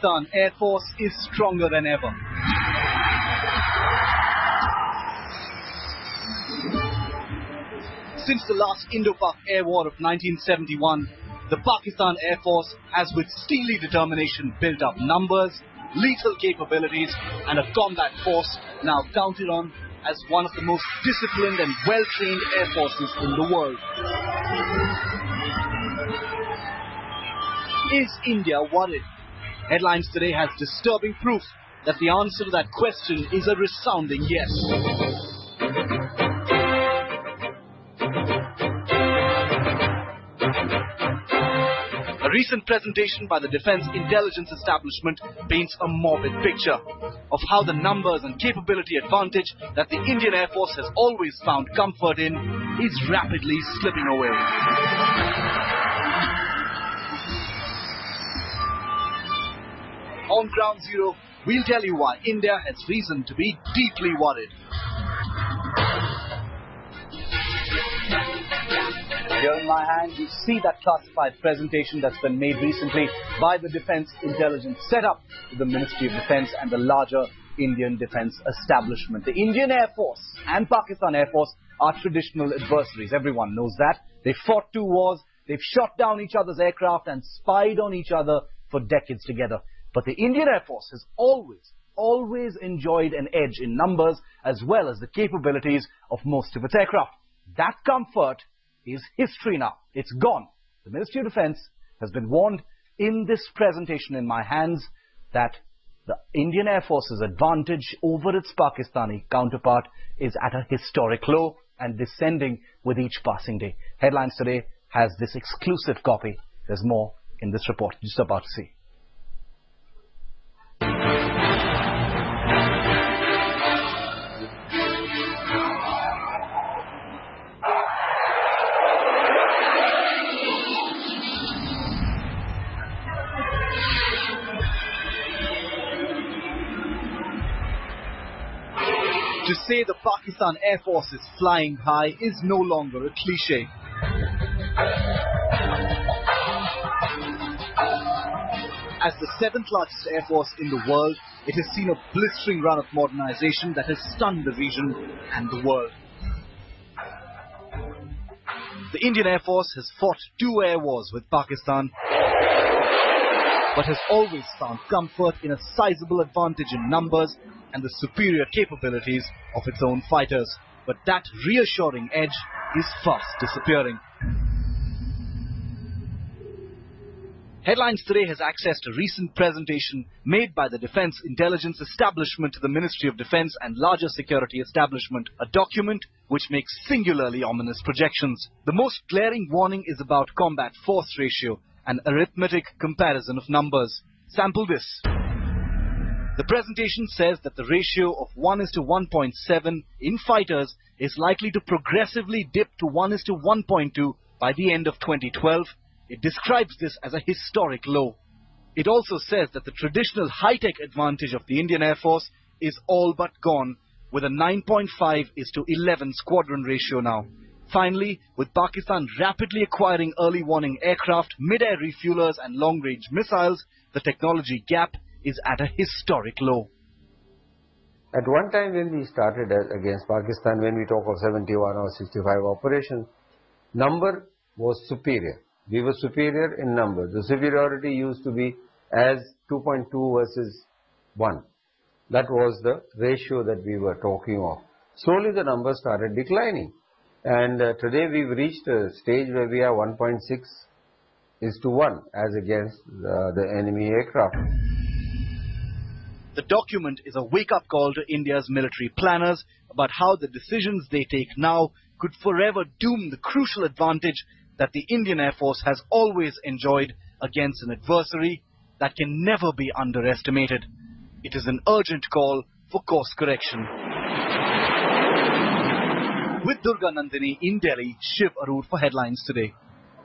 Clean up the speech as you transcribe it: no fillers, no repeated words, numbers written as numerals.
Pakistan Air Force is stronger than ever. Since the last Indo-Pak Air War of 1971, the Pakistan Air Force has with steely determination built up numbers, lethal capabilities and a combat force now counted on as one of the most disciplined and well-trained air forces in the world. Is India worried? Headlines Today has disturbing proof that the answer to that question is a resounding yes. A recent presentation by the Defense Intelligence Establishment paints a morbid picture of how the numbers and capability advantage that the Indian Air Force has always found comfort in is rapidly slipping away. On Ground Zero, we'll tell you why India has reason to be deeply worried. Here in my hand, you see that classified presentation that's been made recently by the Defense Intelligence Setup to the Ministry of Defense and the larger Indian Defense Establishment. The Indian Air Force and Pakistan Air Force are traditional adversaries. Everyone knows that. They've fought 2 wars, they've shot down each other's aircraft and spied on each other for decades together. But the Indian Air Force has always enjoyed an edge in numbers as well as the capabilities of most of its aircraft. That comfort is history now. It's gone. The Ministry of Defense has been warned in this presentation in my hands that the Indian Air Force's advantage over its Pakistani counterpart is at a historic low and descending with each passing day. Headlines Today has this exclusive copy. There's more in this report you're just about to see. To say the Pakistan Air Force is flying high is no longer a cliche. As the 7th largest air force in the world, it has seen a blistering run of modernization that has stunned the region and the world. The Indian Air Force has fought 2 air wars with Pakistan, but has always found comfort in a sizable advantage in numbers and the superior capabilities of its own fighters. But that reassuring edge is fast disappearing. Headlines Today has accessed a recent presentation made by the Defense Intelligence Establishment to the Ministry of Defense and larger security establishment, a document which makes singularly ominous projections. The most glaring warning is about combat force ratio, an arithmetic comparison of numbers. Sample this. The presentation says that the ratio of 1:1.7 in fighters is likely to progressively dip to 1:1.2 by the end of 2012. It describes this as a historic low. It also says that the traditional high-tech advantage of the Indian Air Force is all but gone, with a 9.5:11 squadron ratio now. Finally, with Pakistan rapidly acquiring early warning aircraft, mid-air refuelers and long-range missiles, the technology gap is at a historic low. At one time when we started against Pakistan, when we talk of 71 or 65 operations, number was superior. We were superior in number. The superiority used to be as 2.2 versus 1. That was the ratio that we were talking of. Slowly the numbers started declining. And today we've reached a stage where we are 1.6:1 as against the enemy aircraft. The document is a wake-up call to India's military planners about how the decisions they take now could forever doom the crucial advantage that the Indian Air Force has always enjoyed against an adversary that can never be underestimated. It is an urgent call for course correction. With Durga Nandini in Delhi, Shiv Arur for Headlines Today.